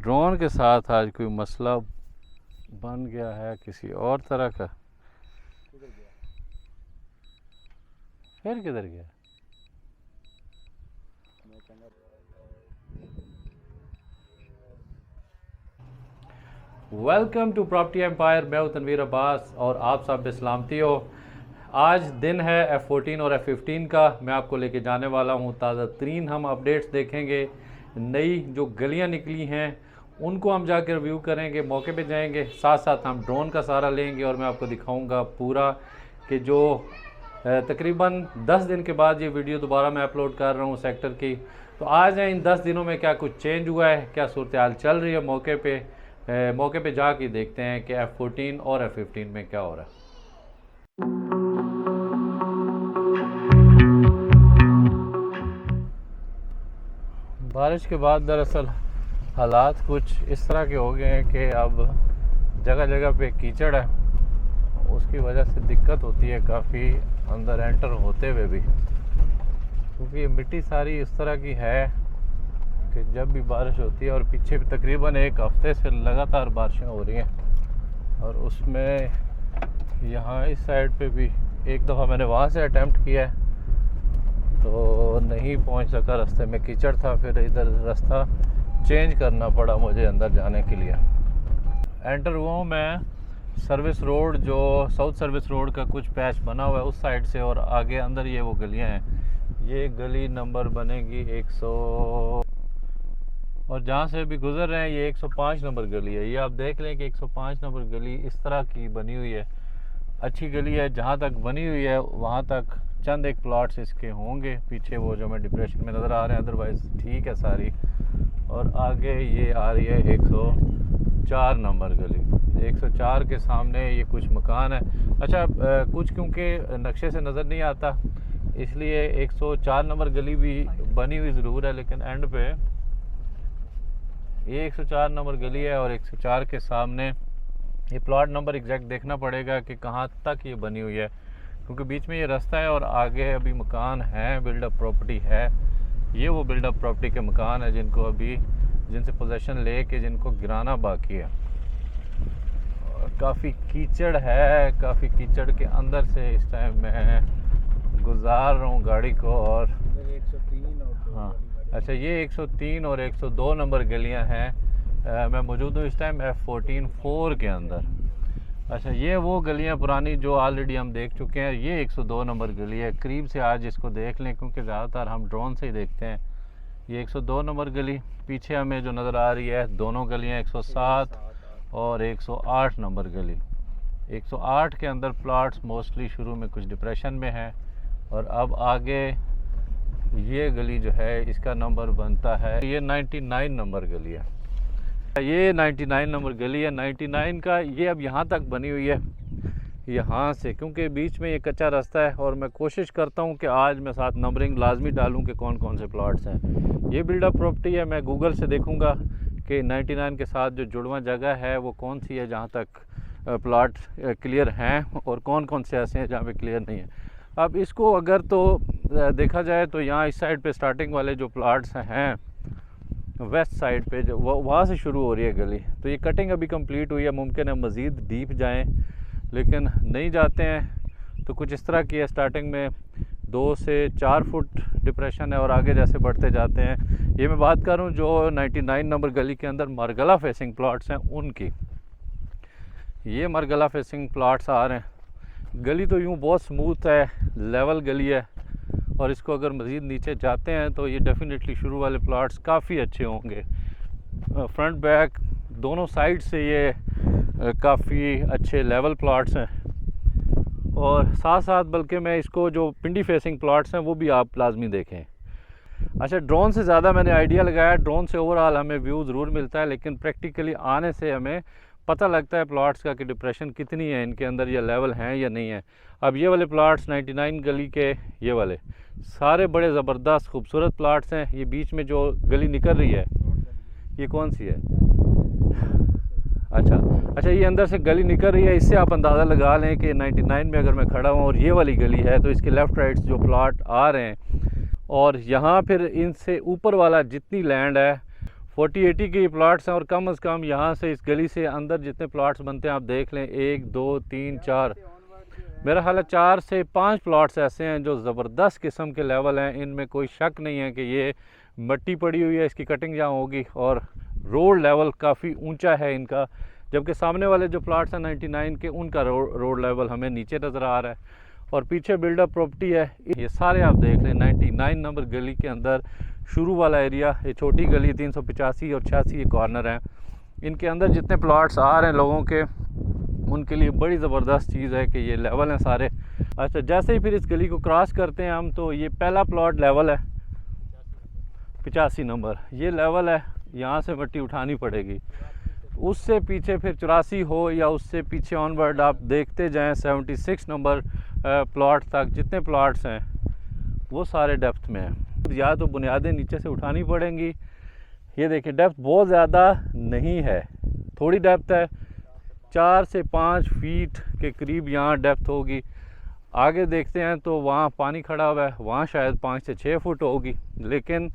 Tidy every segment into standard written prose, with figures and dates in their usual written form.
Drone के साथ आज कोई मसला बन गया है किसी और तरह का। फिर किधर गया? Welcome to property empire. मैं हूं तनवीर अब्बास और आप सब पे सलामती हो। आज दिन है F14 और F15 का। मैं आपको लेके जाने वाला हूं ताज़ा तरीन हम अपडेट्स देखेंगे। नई जो गलियां निकली हैं उनको हम जाकर रिव्यू करेंगे, मौके पे जाएंगे, साथ साथ हम ड्रोन का सहारा लेंगे और मैं आपको दिखाऊंगा पूरा कि जो तकरीबन 10 दिन के बाद ये वीडियो दोबारा मैं अपलोड कर रहा हूँ सेक्टर की। तो आज है इन 10 दिनों में क्या कुछ चेंज हुआ है, क्या सूरत हाल चल रही है मौके पे जाके देखते हैं कि F14 और F15 में क्या हो रहा है। बारिश के बाद दरअसल हालात कुछ इस तरह के हो गए हैं कि अब जगह जगह पे कीचड़ है, उसकी वजह से दिक्कत होती है काफ़ी अंदर एंटर होते हुए भी, क्योंकि ये मिट्टी सारी इस तरह की है कि जब भी बारिश होती है, और पीछे भी तकरीबन एक हफ्ते से लगातार बारिशें हो रही हैं, और उसमें यहाँ इस साइड पे भी एक दफ़ा मैंने वहाँ से अटैम्प्ट किया है तो नहीं पहुँच सका, रास्ते में कीचड़ था, फिर इधर रास्ता चेंज करना पड़ा मुझे अंदर जाने के लिए। एंटर हुआ हूँ मैं सर्विस रोड, जो साउथ सर्विस रोड का कुछ पैच बना हुआ है उस साइड से, और आगे अंदर ये वो गलियाँ हैं। ये गली नंबर बनेगी 100, और जहाँ से भी गुजर रहे हैं ये 105 नंबर गली है। ये आप देख लें कि 105 नंबर गली इस तरह की बनी हुई है, अच्छी गली है। जहाँ तक बनी हुई है वहाँ तक चंद एक प्लॉट्स इसके होंगे, पीछे वो जो मैं डिप्रेशन में नज़र आ रहे हैं, अदरवाइज़ ठीक है सारी। और आगे ये आ रही है 104 नंबर गली। 104 के सामने ये कुछ मकान है। अच्छा, कुछ क्योंकि नक्शे से नज़र नहीं आता इसलिए 104 नंबर गली भी बनी हुई ज़रूर है, लेकिन एंड पे ये 104 नंबर गली है और 104 के सामने ये प्लॉट नंबर एग्जैक्ट देखना पड़ेगा कि कहाँ तक ये बनी हुई है, क्योंकि बीच में ये रास्ता है और आगे अभी मकान है, बिल्डअप प्रॉपर्टी है। ये वो बिल्डअप प्रॉपर्टी के मकान है जिनको अभी जिनसे पोजेसन ले के जिनको गिराना बाकी है। काफ़ी कीचड़ है, काफ़ी कीचड़ के अंदर से इस टाइम मैं गुजार रहा हूँ गाड़ी को। और 103 और हाँ, अच्छा, ये 103 और 102 नंबर गलियाँ हैं। मैं मौजूद हूँ इस टाइम F14 के अंदर। अच्छा, ये वो गलियाँ पुरानी जो ऑलरेडी हम देख चुके हैं। ये 102 नंबर गली है, करीब से आज इसको देख लें क्योंकि ज़्यादातर हम ड्रोन से ही देखते हैं। ये 102 नंबर गली, पीछे हमें जो नज़र आ रही है दोनों गलियाँ 107 और 108 नंबर गली। 108 के अंदर प्लॉट्स मोस्टली शुरू में कुछ डिप्रेशन में हैं, और अब आगे ये गली जो है इसका नंबर बनता है, ये 99 नंबर गली है। ये 99 नंबर गली है। 99 का ये अब यहाँ तक बनी हुई है, यहाँ से, क्योंकि बीच में ये कच्चा रास्ता है, और मैं कोशिश करता हूँ कि आज मैं साथ नंबरिंग लाजमी डालूँ कि कौन कौन से प्लॉट्स हैं। ये बिल्डअप प्रॉपर्टी है, मैं गूगल से देखूँगा कि 99 के साथ जो जुड़वा जगह है वो कौन सी है जहाँ तक प्लॉट क्लियर हैं, और कौन कौन से ऐसे हैं जहाँ पे क्लियर नहीं है। अब इसको अगर तो देखा जाए तो यहाँ इस साइड पे स्टार्टिंग वाले जो प्लॉट्स हैं वेस्ट साइड पे, जो वहाँ से शुरू हो रही है गली, तो ये कटिंग अभी कंप्लीट हुई है। मुमकिन है मज़ीद डीप जाएं, लेकिन नहीं जाते हैं तो कुछ इस तरह की है। स्टार्टिंग में 2 से 4 फुट डिप्रेशन है और आगे जैसे बढ़ते जाते हैं। ये मैं बात कर रहा हूँ जो 99 नंबर गली के अंदर मरगला फेसिंग प्लॉट्स हैं उनकी। ये मरगला फेसिंग प्लॉट्स आ रहे हैं। गली तो यूँ बहुत स्मूथ है, लेवल गली है, और इसको अगर मज़ीद नीचे जाते हैं तो ये डेफिनेटली शुरू वाले प्लॉट्स काफ़ी अच्छे होंगे। फ्रंट बैक दोनों साइड से ये काफ़ी अच्छे लेवल प्लॉट्स हैं, और साथ साथ बल्कि मैं इसको जो पिंडी फेसिंग प्लॉट्स हैं वो भी आप लाजमी देखें। अच्छा, ड्रोन से ज़्यादा मैंने आइडिया लगाया। ड्रोन से ओवरऑल हमें व्यू ज़रूर मिलता है, लेकिन प्रैक्टिकली आने से हमें पता लगता है प्लॉट्स का कि डिप्रेशन कितनी है इनके अंदर, या लेवल हैं या नहीं है। अब ये वाले प्लॉट्स 99 गली के, ये वाले सारे बड़े ज़बरदस्त खूबसूरत प्लॉट्स हैं। ये बीच में जो गली निकल रही है ये कौन सी है? अच्छा, ये अंदर से गली निकल रही है, इससे आप अंदाज़ा लगा लें कि 99 में अगर मैं खड़ा हूँ और ये वाली गली है तो इसके लेफ़्ट राइट जो प्लॉट आ रहे हैं, और यहाँ फिर इनसे ऊपर वाला जितनी लैंड है 40-80 के ये प्लाट्स हैं और कम से कम यहाँ से इस गली से अंदर जितने प्लाट्स बनते हैं आप देख लें, 1 2 3 4, मेरा ख्याल है 4 से 5 प्लाट्स ऐसे हैं जो ज़बरदस्त किस्म के लेवल हैं। इनमें कोई शक नहीं है कि ये मिट्टी पड़ी हुई है, इसकी कटिंग जहाँ होगी, और रोड लेवल काफ़ी ऊंचा है इनका, जबकि सामने वाले जो प्लाट्स हैं 99 के उनका रोड लेवल हमें नीचे नज़र आ रहा है। और पीछे बिल्डअप प्रॉपर्टी है। ये सारे आप देख लें 99 नंबर गली के अंदर शुरू वाला एरिया, ये छोटी गली 385 और 86 ये कॉर्नर हैं, इनके अंदर जितने प्लाट्स आ रहे हैं लोगों के, उनके लिए बड़ी ज़बरदस्त चीज़ है कि ये लेवल हैं सारे। अच्छा, जैसे ही फिर इस गली को क्रॉस करते हैं हम, तो ये पहला प्लॉट लेवल है 85 नंबर, ये लेवल है, यहाँ से मिट्टी उठानी पड़ेगी। उससे पीछे फिर 84 हो या उससे पीछे ऑनवर्ड आप देखते जाएं 76 नंबर प्लॉट तक जितने प्लॉट्स हैं वो सारे डेप्थ में हैं। या तो बुनियादें नीचे से उठानी पड़ेंगी। ये देखिए डेप्थ बहुत ज़्यादा नहीं है, थोड़ी डेप्थ है, 4 से 5 फीट के करीब यहाँ डेप्थ होगी। आगे देखते हैं तो वहाँ पानी खड़ा हुआ है, वहाँ शायद 5 से 6 फुट होगी, लेकिन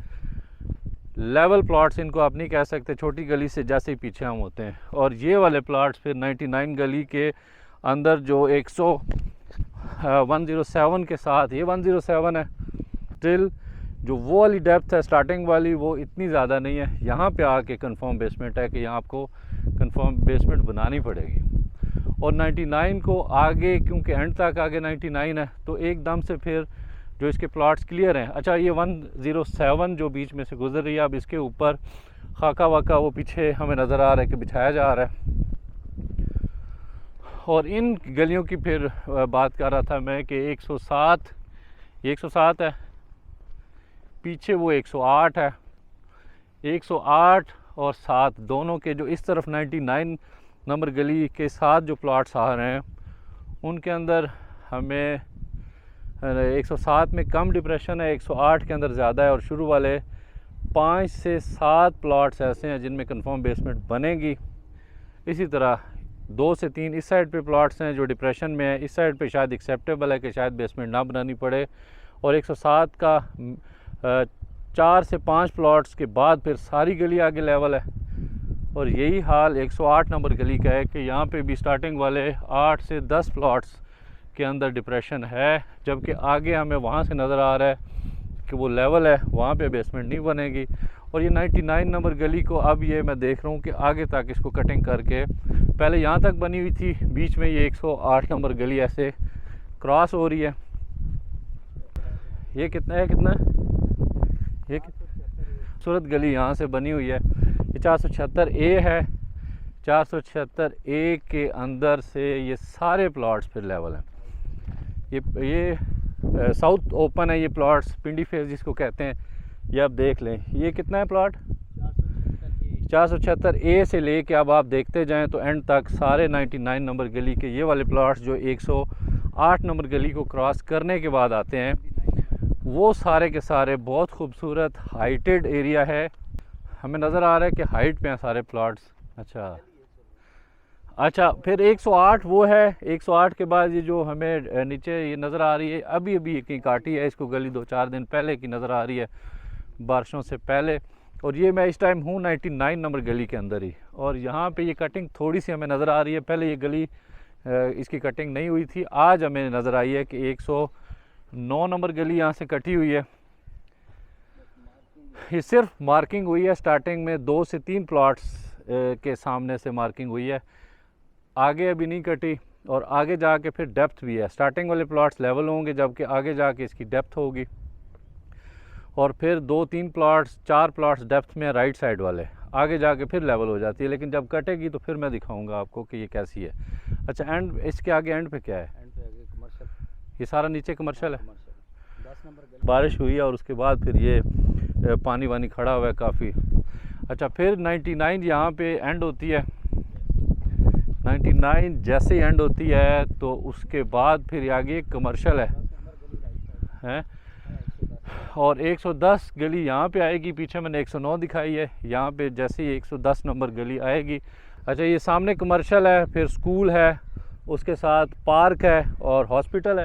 लेवल प्लॉट्स इनको आप नहीं कह सकते छोटी गली से जैसे ही पीछे हम होते हैं। और ये वाले प्लॉट्स फिर 99 गली के अंदर जो 107 के साथ, ये 107 है, स्टिल जो वो वाली डेप्थ है स्टार्टिंग वाली वो इतनी ज़्यादा नहीं है। यहाँ पे आके कंफर्म बेसमेंट है कि यहाँ आपको कंफर्म बेसमेंट बनानी पड़ेगी। और 99 को आगे, क्योंकि एंड तक आगे 99 है, तो एकदम से फिर जो इसके प्लॉट्स क्लियर हैं। अच्छा, ये 107 जो बीच में से गुजर रही है, अब इसके ऊपर खाका वाका वो पीछे हमें नज़र आ रहा है कि बिछाया जा रहा है। और इन गलियों की फिर बात कर रहा था मैं कि 107 है, पीछे वो 108 है, 108 और 7 दोनों के जो इस तरफ 99 नंबर गली के साथ जो प्लॉट्स आ रहे हैं उनके अंदर हमें 107 में कम डिप्रेशन है, 108 के अंदर ज़्यादा है। और शुरू वाले 5 से 7 प्लॉट्स ऐसे हैं जिनमें कंफर्म बेसमेंट बनेगी। इसी तरह 2 से 3 इस साइड पे प्लॉट्स हैं जो डिप्रेशन में है, इस साइड पे शायद एक्सेप्टेबल है कि शायद बेसमेंट ना बनानी पड़े। और 107 का 4 से 5 प्लॉट्स के बाद फिर सारी गली आगे लेवल है। और यही हाल 108 नंबर गली का है कि यहाँ पे भी स्टार्टिंग वाले 8 से 10 प्लॉट्स के अंदर डिप्रेशन है, जबकि आगे हमें वहाँ से नज़र आ रहा है कि वो लेवल है, वहाँ पे बेसमेंट नहीं बनेगी। और ये 99 नंबर गली को अब ये मैं देख रहा हूँ कि आगे तक इसको कटिंग करके, पहले यहाँ तक बनी हुई थी, बीच में ये 108 नंबर गली ऐसे क्रॉस हो रही है। ये कितना है, ये खूबसूरत गली यहाँ से बनी हुई है। ये 476A है, 476A के अंदर से ये सारे प्लॉट्स फिर लेवल हैं। ये साउथ ओपन है, ये प्लॉट्स पिंडी फेस जिसको कहते हैं, ये आप देख लें। ये कितना है प्लॉट, 476A से लेके अब आप देखते जाएं तो एंड तक सारे 99 नंबर गली के ये वाले प्लॉट्स जो 108 नंबर गली को क्रॉस करने के बाद आते हैं, वो सारे के सारे बहुत खूबसूरत हाइटेड एरिया है। हमें नज़र आ रहा है कि हाइट पे हैं सारे प्लॉट्स। अच्छा, फिर 108 वो है, 108 के बाद ये जो हमें नीचे ये नज़र आ रही है, अभी कहीं काटी है इसको गली, 2-4 दिन पहले की नज़र आ रही है बारिशों से पहले। और ये मैं इस टाइम हूँ 99 नंबर गली के अंदर ही, और यहाँ पे ये कटिंग थोड़ी सी हमें नज़र आ रही है। पहले ये गली इसकी कटिंग नहीं हुई थी, आज हमें नज़र आई है कि 109 नंबर गली यहाँ से कटी हुई है। ये सिर्फ मार्किंग हुई है, स्टार्टिंग में 2 से 3 प्लॉट्स के सामने से मार्किंग हुई है, आगे अभी नहीं कटी। और आगे जाके फिर डेप्थ भी है, स्टार्टिंग वाले प्लॉट्स लेवल होंगे जबकि आगे जाके इसकी डेप्थ होगी। और फिर 2-3 प्लॉट्स 4 प्लॉट्स डेप्थ में राइट साइड वाले, आगे जाके फिर लेवल हो जाती है, लेकिन जब कटेगी तो फिर मैं दिखाऊंगा आपको कि ये कैसी है। अच्छा, एंड इसके आगे एंड पे क्या है, एंड पे आगे कमर्शियल, ये सारा नीचे कमर्शियल है। 10 नंबर गली बारिश हुई है और उसके बाद फिर ये पानी वानी खड़ा हुआ है काफ़ी। अच्छा, फिर 99 यहाँ पे एंड होती है, 99 जैसे ही एंड होती है तो उसके बाद फिर आगे कमर्शियल है। और 110 गली यहाँ पे आएगी, पीछे मैंने 109 दिखाई है, यहाँ पे जैसे ही 110 नंबर गली आएगी। अच्छा, ये सामने कमर्शियल है, फिर स्कूल है, उसके साथ पार्क है और हॉस्पिटल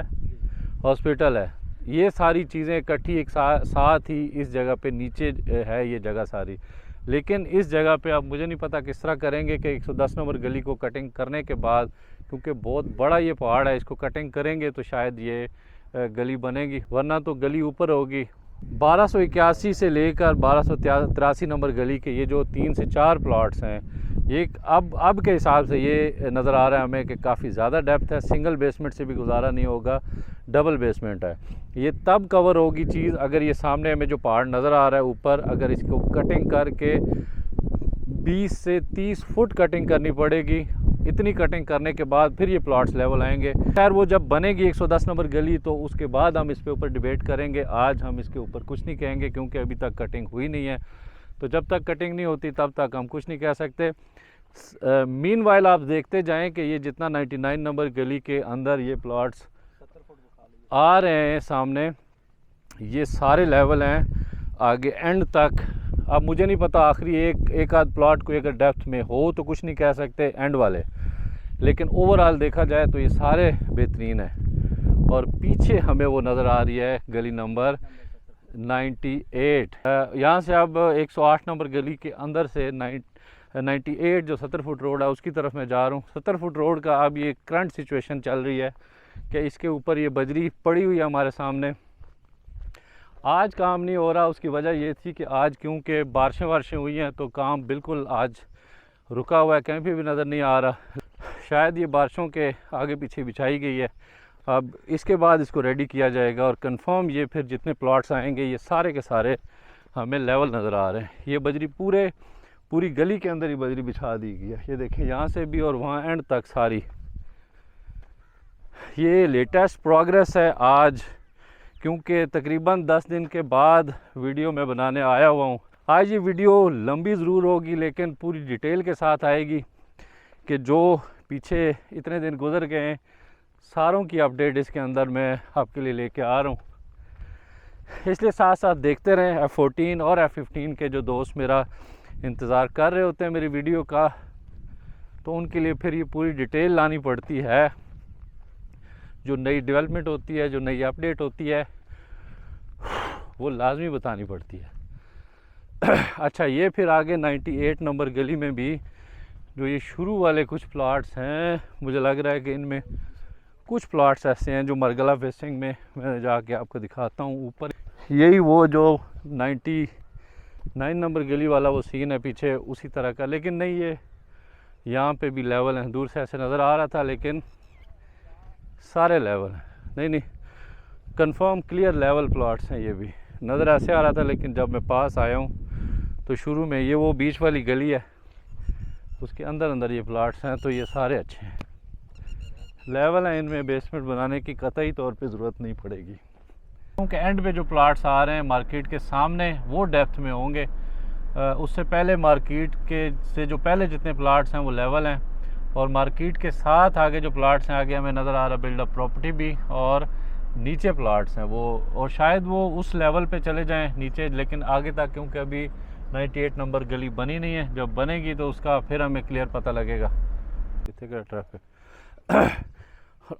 है। ये सारी चीज़ें इकट्ठी एक साथ ही इस जगह पे नीचे है ये जगह सारी। लेकिन इस जगह पे अब मुझे नहीं पता किस तरह करेंगे कि 110 नंबर गली को कटिंग करने के बाद, क्योंकि बहुत बड़ा ये पहाड़ है, इसको कटिंग करेंगे तो शायद ये गली बनेगी, वरना तो गली ऊपर होगी। 1281 से लेकर 1283 नंबर गली के ये जो 3 से 4 प्लॉट्स हैं, ये अब के हिसाब से ये नज़र आ रहा है हमें कि काफ़ी ज़्यादा डेप्थ है, सिंगल बेसमेंट से भी गुजारा नहीं होगा, डबल बेसमेंट है। ये तब कवर होगी चीज़ अगर ये सामने हमें जो पहाड़ नज़र आ रहा है ऊपर, अगर इसको कटिंग करके 20 से 30 फुट कटिंग करनी पड़ेगी। इतनी कटिंग करने के बाद फिर ये प्लॉट्स लेवल आएंगे। खैर वो जब बनेगी 110 नंबर गली तो उसके बाद हम इस पे ऊपर डिबेट करेंगे। आज हम इसके ऊपर कुछ नहीं कहेंगे क्योंकि अभी तक कटिंग हुई नहीं है, तो जब तक कटिंग नहीं होती तब तक हम कुछ नहीं कह सकते। मीनवाइल आप देखते जाएं कि ये जितना 99 नंबर गली के अंदर ये प्लॉट्स आ रहे हैं सामने, ये सारे लेवल हैं आगे एंड तक। अब मुझे नहीं पता आखिरी एक आध प्लॉट को अगर डेप्थ में हो तो कुछ नहीं कह सकते एंड वाले, लेकिन ओवरऑल देखा जाए तो ये सारे बेहतरीन है। और पीछे हमें वो नज़र आ रही है गली नंबर 98। यहाँ से अब 108 नंबर गली के अंदर से 98 जो 70 फुट रोड है उसकी तरफ मैं जा रहा हूँ। 70 फुट रोड का अब ये करंट सिचुएशन चल रही है कि इसके ऊपर ये बजरी पड़ी हुई है हमारे सामने। आज काम नहीं हो रहा, उसकी वजह ये थी कि आज क्योंकि बारिशें हुई हैं तो काम बिल्कुल आज रुका हुआ है, कहीं पे भी नज़र नहीं आ रहा। शायद ये बारिशों के आगे पीछे बिछाई गई है, अब इसके बाद इसको रेडी किया जाएगा और कंफर्म ये फिर जितने प्लॉट्स आएंगे ये सारे के सारे हमें लेवल नज़र आ रहे हैं। ये बजरी पूरी गली के अंदर ही बजरी बिछा दी गई है, ये देखें यहाँ से भी और वहाँ एंड तक सारी। ये लेटेस्ट प्रोग्रेस है आज, क्योंकि तकरीबन 10 दिन के बाद वीडियो मैं बनाने आया हुआ हूँ। आज ये वीडियो लंबी ज़रूर होगी लेकिन पूरी डिटेल के साथ आएगी कि जो पीछे इतने दिन गुजर गए हैं सारों की अपडेट इसके अंदर मैं आपके लिए लेके आ रहा हूँ। इसलिए साथ साथ देखते रहें। F14 और F15 के जो दोस्त मेरा इंतज़ार कर रहे होते हैं मेरी वीडियो का, तो उनके लिए फिर ये पूरी डिटेल लानी पड़ती है। जो नई डेवलपमेंट होती है, जो नई अपडेट होती है, वो लाजमी बतानी पड़ती है। अच्छा, ये फिर आगे 98 नंबर गली में भी जो ये शुरू वाले कुछ प्लॉट्स हैं, मुझे लग रहा है कि इनमें कुछ प्लॉट्स ऐसे हैं जो मरगला फेसिंग में, मैं जाके आपको दिखाता हूँ ऊपर। यही वो जो 99 नंबर गली वाला वो सीन है पीछे उसी तरह का, लेकिन नहीं, ये यहाँ पे भी लेवल हैं। दूर से ऐसे नज़र आ रहा था लेकिन सारे लेवल हैं। नहीं, कंफर्म क्लियर लेवल प्लॉट्स हैं। ये भी नज़र ऐसे आ रहा था लेकिन जब मैं पास आया हूँ तो शुरू में ये वो बीच वाली गली है, उसके अंदर ये प्लॉट्स हैं, तो ये सारे अच्छे हैं, लेवल हैं। इनमें बेसमेंट बनाने की कतई तौर पे ज़रूरत नहीं पड़ेगी, क्योंकि एंड पे जो प्लॉट्स आ रहे हैं मार्केट के सामने वो डेप्थ में होंगे। उससे पहले मार्केट के से जो पहले जितने प्लॉट्स हैं वो लेवल हैं, और मार्केट के साथ आगे जो प्लॉट्स हैं, आगे हमें नज़र आ रहा बिल्डअप प्रॉपर्टी भी, और नीचे प्लॉट्स हैं वो, और शायद वो उस लेवल पे चले जाएं नीचे, लेकिन आगे तक क्योंकि अभी 98 नंबर गली बनी नहीं है। जब बनेगी तो उसका फिर हमें क्लियर पता लगेगा कितने का ट्रैफिक।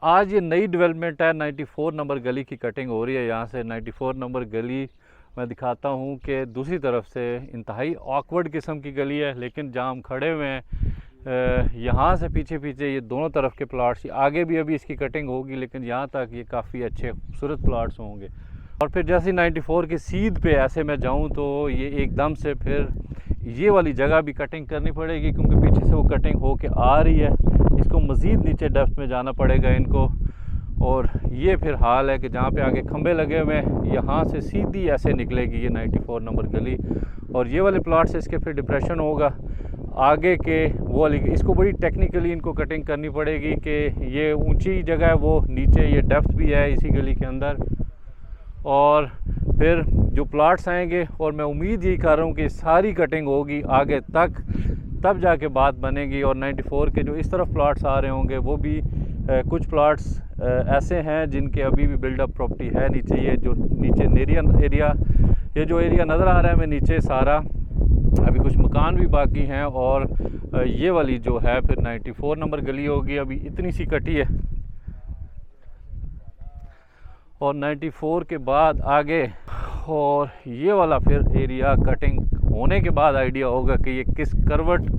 आज ये नई डेवलपमेंट है, 94 नंबर गली की कटिंग हो रही है। यहाँ से 94 नंबर गली मैं दिखाता हूँ कि दूसरी तरफ से इंतहाई ऑकवर्ड किस्म की गली है, लेकिन जहाँ हम खड़े हुए हैं यहाँ से पीछे ये दोनों तरफ के प्लॉट्स, आगे भी अभी इसकी कटिंग होगी, लेकिन यहाँ तक ये काफ़ी अच्छे खूबसूरत प्लॉट्स होंगे। और फिर जैसे 94 की सीध पे ऐसे मैं जाऊँ तो ये एकदम से फिर ये वाली जगह भी कटिंग करनी पड़ेगी, क्योंकि पीछे से वो कटिंग हो के आ रही है, इसको मज़ीद नीचे डेप्थ में जाना पड़ेगा इनको। और ये फिर हाल है कि जहाँ पे आगे खंबे लगे हुए हैं, यहाँ से सीधी ऐसे निकलेगी ये 94 नंबर गली, और ये वाले प्लॉट से इसके फिर डिप्रेशन होगा आगे के वो वाली। इसको बड़ी टेक्निकली इनको कटिंग करनी पड़ेगी कि ये ऊंची जगह है, वो नीचे ये डेप्थ भी है इसी गली के अंदर, और फिर जो प्लॉट्स आएंगे, और मैं उम्मीद यही कर रहा हूँ कि सारी कटिंग होगी आगे तक, तब जाके बात बनेगी। और 94 के जो इस तरफ प्लॉट्स आ रहे होंगे वो भी कुछ प्लॉट्स ऐसे हैं जिनके अभी भी बिल्डअप प्रॉपर्टी है नीचे। ये जो नीचे नेरियन एरिया, ये जो एरिया नज़र आ रहा है हमें नीचे सारा, अभी कुछ मकान भी बाकी हैं। और ये वाली जो है फिर 94 नंबर गली होगी, अभी इतनी सी कटी है, और 94 के बाद आगे, और ये वाला फिर एरिया कटिंग होने के बाद आइडिया होगा कि ये किस करवट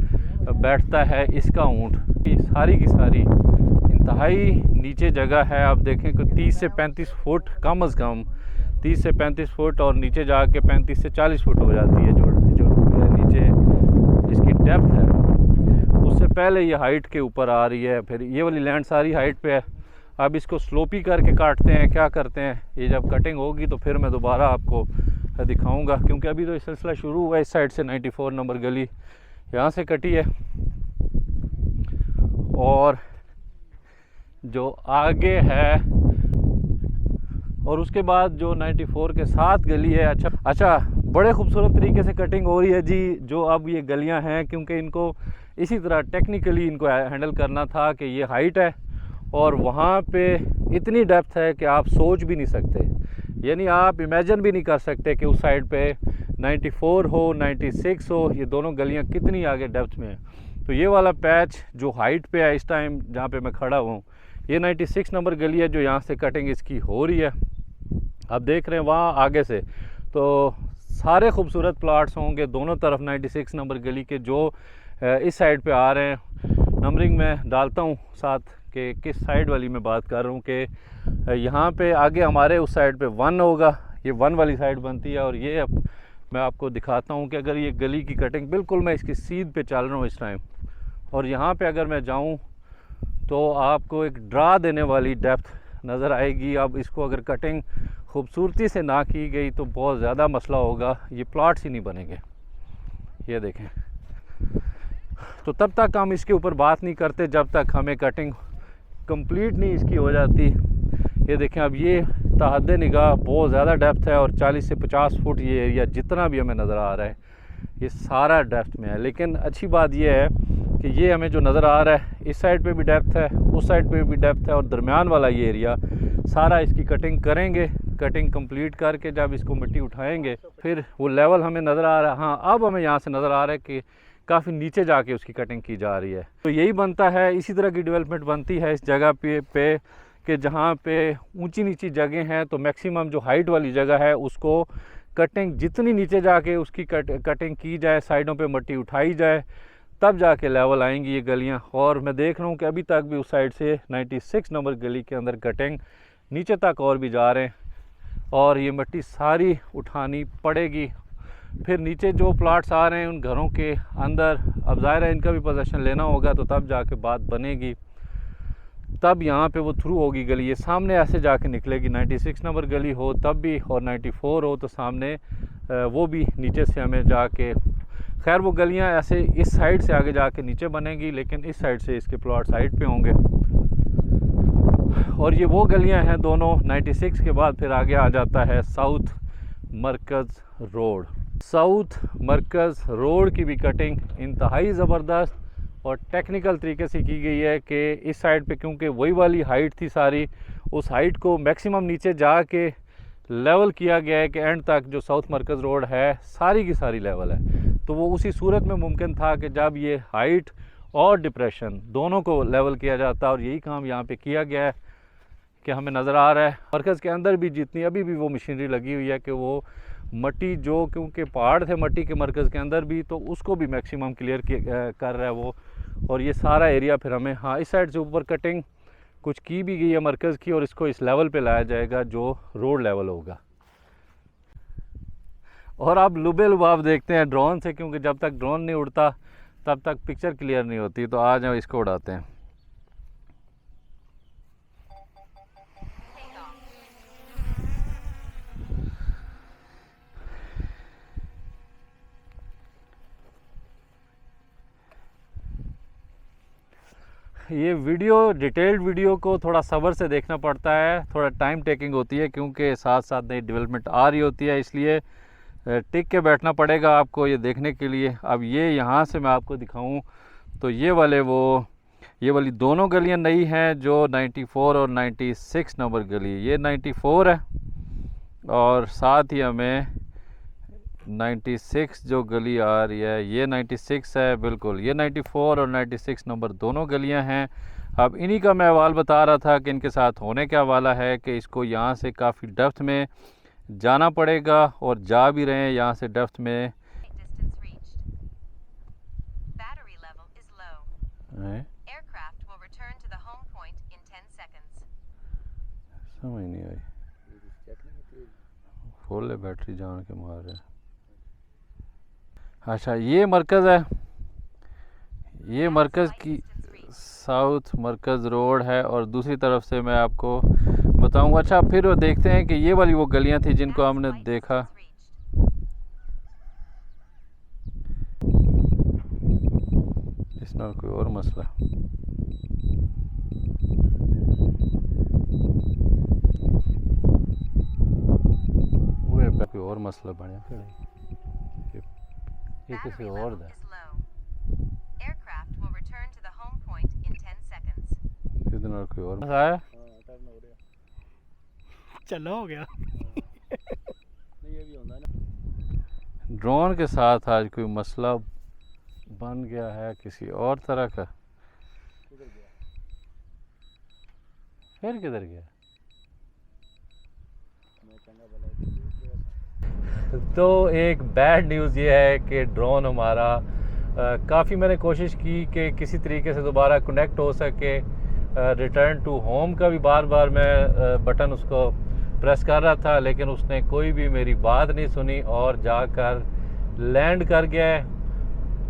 बैठता है इसका ऊँट। ये सारी की सारी इंतहाई नीचे जगह है। आप देखें कि 30 से 35 फुट कम से कम 30 से 35 फुट और नीचे जाके 35 से 40 फुट हो जाती है जो नीचे इसकी डेप्थ है। उससे पहले ये हाइट के ऊपर आ रही है, फिर ये वाली लैंड सारी हाइट पे है। अब इसको स्लोपी करके काटते हैं, क्या करते हैं, ये जब कटिंग होगी तो फिर मैं दोबारा आपको दिखाऊंगा, क्योंकि अभी तो ये सिलसिला शुरू हुआ है। इस साइड से 94 नंबर गली यहाँ से कटी है और जो आगे है और उसके बाद जो 94 के साथ गली है। अच्छा बड़े खूबसूरत तरीके से कटिंग हो रही है जी। जो अब ये गलियां हैं, क्योंकि इनको इसी तरह टेक्निकली इनको हैंडल करना था कि ये हाइट है और वहाँ पे इतनी डेप्थ है कि आप सोच भी नहीं सकते, यानी आप इमेजिन भी नहीं कर सकते कि उस साइड पे 94 हो 96 हो, ये दोनों गलियाँ कितनी आगे डेप्थ में है। तो ये वाला पैच जो हाइट पे है इस टाइम जहाँ पे मैं खड़ा हूँ, ये 96 नंबर गली है जो यहाँ से कटिंग इसकी हो रही है। आप देख रहे हैं वहाँ आगे से तो सारे खूबसूरत प्लाट्स होंगे दोनों तरफ 96 नंबर गली के जो इस साइड पे आ रहे हैं। नंबरिंग में डालता हूँ साथ कि किस साइड वाली मैं बात कर रहा हूँ कि यहाँ पे आगे हमारे उस साइड पे 1 होगा, ये 1 वाली साइड बनती है। और ये अब मैं आपको दिखाता हूँ कि अगर ये गली की कटिंग बिल्कुल मैं इसकी सीध पे चल रहा हूँ इस टाइम, और यहाँ पे अगर मैं जाऊँ तो आपको एक डरा देने वाली डेप्थ नज़र आएगी। अब इसको अगर कटिंग खूबसूरती से ना की गई तो बहुत ज़्यादा मसला होगा, ये प्लॉट्स ही नहीं बनेंगे। ये देखें, तो तब तक हम इसके ऊपर बात नहीं करते जब तक हमें कटिंग कंप्लीट नहीं इसकी हो जाती। ये देखें, अब ये तहद्दे निगाह बहुत ज़्यादा डेप्थ है और 40 से 50 फुट ये एरिया जितना भी हमें नज़र आ रहा है ये सारा डेप्थ में है। लेकिन अच्छी बात ये है कि ये हमें जो नज़र आ रहा है इस साइड पे भी डेप्थ है, उस साइड पे भी डेप्थ है और दरमियान वाला ये एरिया सारा इसकी कटिंग करेंगे। कटिंग कंप्लीट करके जब इसको मिट्टी उठाएंगे फिर वो लेवल हमें नज़र आ रहा है। हाँ, अब हमें यहाँ से नज़र आ रहा है कि काफ़ी नीचे जाके उसकी कटिंग की जा रही है। तो यही बनता है, इसी तरह की डेवलपमेंट बनती है इस जगह पे कि जहाँ पे ऊंची नीची जगह हैं तो मैक्सिमम जो हाइट वाली जगह है उसको कटिंग जितनी नीचे जाके उसकी कटिंग की जाए, साइडों पे मिट्टी उठाई जाए, तब जाके लेवल आएंगी ये गलियाँ। और मैं देख रहा हूँ कि अभी तक भी उस साइड से 96 नंबर गली के अंदर कटिंग नीचे तक और भी जा रहे हैं और ये मिट्टी सारी उठानी पड़ेगी। फिर नीचे जो प्लाट्स आ रहे हैं उन घरों के अंदर अब ज़ाहिर है इनका भी पोजीशन लेना होगा, तो तब जाके बात बनेगी, तब यहाँ पे वो थ्रू होगी गली। ये सामने ऐसे जाके निकलेगी, 96 नंबर गली हो तब भी और 94 हो तो सामने वो भी नीचे से हमें जाके, खैर वो गलियाँ ऐसे इस साइड से आगे जाके नीचे बनेगी, लेकिन इस साइड से इसके प्लॉट साइड पे होंगे। और ये वो गलियाँ हैं दोनों 96 के बाद फिर आगे आ जाता है साउथ मरकज़ रोड। साउथ मरकज़ रोड की भी कटिंग इंतहाई ज़बरदस्त और टेक्निकल तरीके से की गई है कि इस साइड पे क्योंकि वही वाली हाइट थी सारी, उस हाइट को मैक्सिमम नीचे जाके लेवल किया गया है कि एंड तक जो साउथ मरकज़ रोड है सारी की सारी लेवल है। तो वो उसी सूरत में मुमकिन था कि जब ये हाइट और डिप्रेशन दोनों को लेवल किया जाता, और यही काम यहाँ पे किया गया है कि हमें नज़र आ रहा है। मरकज़ के अंदर भी जितनी अभी भी वो मशीनरी लगी हुई है कि वो मट्टी जो क्योंकि पहाड़ थे मट्टी के मरकज़ के अंदर भी, तो उसको भी मैक्सिमम क्लियर कर रहा है वो। और ये सारा एरिया फिर हमें, हाँ, इस साइड से ऊपर कटिंग कुछ की भी गई है मरकज़ की और इसको इस लेवल पे लाया जाएगा जो रोड लेवल होगा। और आप लुबे लुबाब देखते हैं ड्रोन से, क्योंकि जब तक ड्रोन नहीं उड़ता तब तक पिक्चर क्लियर नहीं होती। तो आज हम इसको उड़ाते हैं। ये वीडियो डिटेल्ड वीडियो को थोड़ा सब्र से देखना पड़ता है, थोड़ा टाइम टेकिंग होती है क्योंकि साथ साथ नई डेवलपमेंट आ रही होती है, इसलिए टिक के बैठना पड़ेगा आपको ये देखने के लिए। अब ये यहाँ से मैं आपको दिखाऊं तो ये वाली दोनों गलियाँ नई हैं जो 94 और 96 नंबर गली, ये 94 है और साथ ही हमें 96 जो गली आ रही है ये 96 है, बिल्कुल ये 94 और 96 नंबर दोनों गलियां हैं। अब इन्हीं का मैं अहवाल बता रहा था कि इनके साथ होने क्या वाला है कि इसको यहाँ से काफ़ी डेप्थ में जाना पड़ेगा और जा भी रहे हैं यहाँ से डेप्थ में level is low. हैं? Aircraft will return to the home point in 10 seconds. समझ नहीं आई। चेक नहीं होती फुल है बैटरी जान के मार रहा है। अच्छा ये मरकज़ है, ये मरकज़ की साउथ मरकज़ रोड है और दूसरी तरफ से मैं आपको बताऊंगा। अच्छा फिर वो देखते हैं कि ये वाली वो गलियां थी जिनको हमने देखा। इस नाल कोई और मसला वो है, कोई और मसला बने ये किसी Battery और level दा is low. Aircraft will return to the home point in 10 seconds. ਇਹਦੇ ਨਾਲ ਕੋਈ और आया। हाँ टर्न हो रहा चलो हो गया। नहीं ये भी होता है ना ड्रोन के साथ आज कोई मसला बन गया है किसी और तरह का। किधर गया फिर किधर गया? मैं चंगा भला देख रहा था तो एक बैड न्यूज़ ये है कि ड्रोन हमारा काफ़ी मैंने कोशिश की कि किसी तरीके से दोबारा कनेक्ट हो सके। रिटर्न टू होम का भी बार बार मैं बटन उसको प्रेस कर रहा था लेकिन उसने कोई भी मेरी बात नहीं सुनी और जाकर लैंड कर गया है।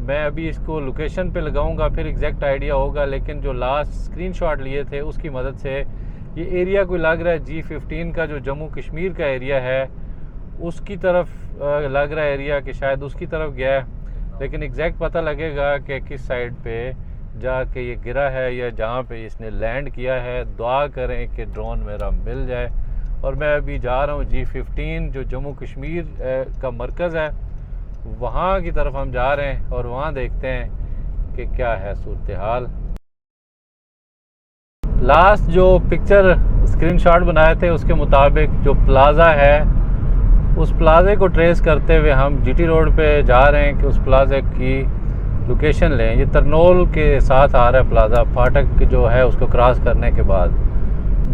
मैं अभी इसको लोकेशन पे लगाऊंगा फिर एग्जैक्ट आइडिया होगा, लेकिन जो लास्ट स्क्रीनशॉट लिए थे उसकी मदद से ये एरिया कोई लग रहा है G15 का जो जम्मू कश्मीर का एरिया है उसकी तरफ लग रहा है एरिया कि शायद उसकी तरफ गया है, लेकिन एग्जैक्ट पता लगेगा कि किस साइड पे जाके ये गिरा है या जहाँ पे इसने लैंड किया है। दुआ करें कि ड्रोन मेरा मिल जाए। और मैं अभी जा रहा हूँ G15 जो जम्मू कश्मीर का मरकज़ है वहाँ की तरफ हम जा रहे हैं और वहाँ देखते हैं कि क्या है सूरत हाल। लास्ट जो पिक्चर स्क्रीनशॉट बनाए थे उसके मुताबिक जो प्लाज़ा है उस प्लाज़े को ट्रेस करते हुए हम GT रोड पे जा रहे हैं कि उस प्लाज़े की लोकेशन लें। ये तरनोल के साथ आ रहा है प्लाज़ा, फाटक जो है उसको क्रॉस करने के बाद।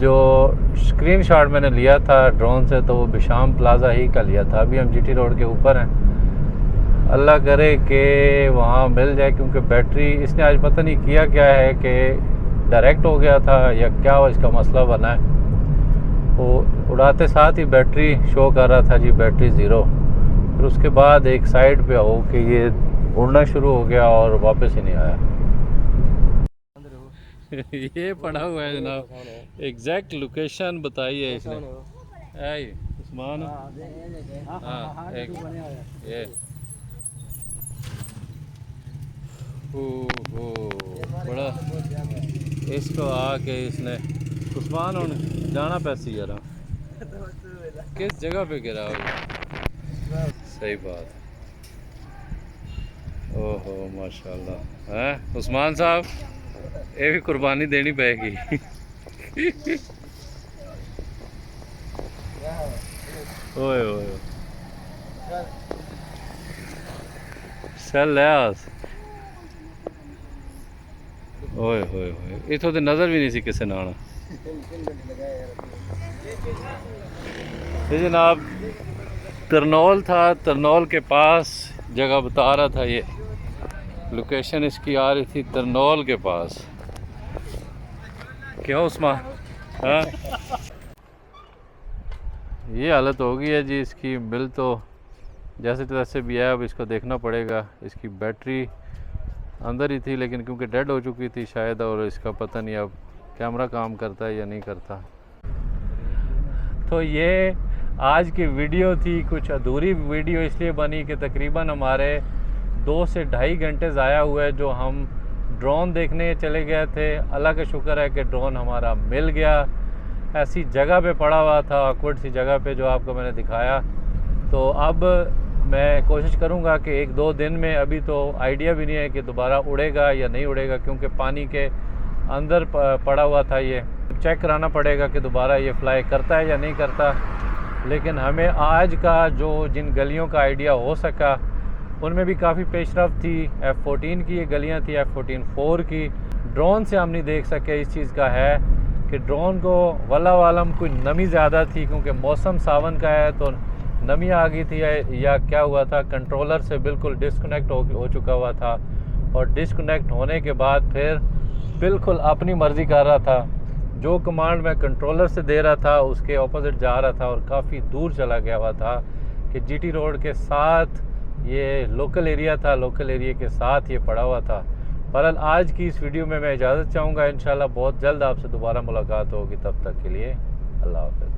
जो स्क्रीनशॉट मैंने लिया था ड्रोन से तो वो बिशाम प्लाज़ा ही का लिया था। अभी हम GT रोड के ऊपर हैं, अल्लाह करे कि वहाँ मिल जाए क्योंकि बैटरी इसने आज पता नहीं किया क्या है कि डायरेक्ट हो गया था या क्या इसका मसला बना है। वो उड़ाते साथ ही बैटरी शो कर रहा था जी बैटरी ज़ीरो। फिर उसके बाद एक साइड पे हो कि ये उड़ना शुरू हो गया और वापस ही नहीं आया। ये पड़ा हुआ है जनाब, एग्जैक्ट लोकेशन बताई है इसने। है ये उस्मान? हाँ एक ये ओहो बड़ा इसको आके इसने उस्मान हूँ जाना पैसे यार किस जगह पे गिरा होगा। सही बात। ओहो माशाल्लाह है उस्मान साहब, ये भी कुर्बानी देनी पड़ेगी। ओए ओए चल लियास ओए होए होए इथों तो नज़र भी नहीं सी किसी ने आना। ये जनाब तरनौल था, तरनौल के पास जगह बता रहा था। ये लोकेशन इसकी आ रही थी तरनौल के पास। क्यों उस्मान? हाँ ये हालत हो गई है जी इसकी। बिल तो जैसे तैसे भी है, अब इसको देखना पड़ेगा। इसकी बैटरी अंदर ही थी लेकिन क्योंकि डेड हो चुकी थी शायद, और इसका पता नहीं अब कैमरा काम करता है या नहीं करता। तो ये आज की वीडियो थी, कुछ अधूरी वीडियो इसलिए बनी कि तकरीबन हमारे 2 से ढाई घंटे ज़ाया हुए जो हम ड्रोन देखने चले गए थे। अल्लाह का शुक्र है कि ड्रोन हमारा मिल गया। ऐसी जगह पे पड़ा हुआ था, ऑकवर्ड सी जगह पे जो आपको मैंने दिखाया। तो अब मैं कोशिश करूंगा कि 1-2 दिन में, अभी तो आइडिया भी नहीं है कि दोबारा उड़ेगा या नहीं उड़ेगा क्योंकि पानी के अंदर पड़ा हुआ था। ये चेक कराना पड़ेगा कि दोबारा ये फ्लाई करता है या नहीं करता। लेकिन हमें आज का जो जिन गलियों का आइडिया हो सका उनमें भी काफ़ी पेशरफ्त थी। F14 की ये गलियां थी, F14-4 की। ड्रोन से हम नहीं देख सके। इस चीज़ का है कि ड्रोन को वल्लाह वालम कोई नमी ज़्यादा थी क्योंकि मौसम सावन का है तो नमी आ गई थी या क्या हुआ था, कंट्रोलर से बिल्कुल डिस्कनेक्ट हो चुका हुआ था। और डिस्कनेक्ट होने के बाद फिर बिल्कुल अपनी मर्ज़ी कर रहा था। जो कमांड मैं कंट्रोलर से दे रहा था उसके ऑपोजिट जा रहा था और काफ़ी दूर चला गया हुआ था कि जीटी रोड के साथ ये लोकल एरिया था, लोकल एरिया के साथ ये पड़ा हुआ था। बहरहाल आज की इस वीडियो में मैं इजाज़त चाहूँगा। इंशाल्लाह बहुत जल्द आपसे दोबारा मुलाकात होगी, तब तक के लिए अल्लाह हाफ़िज़।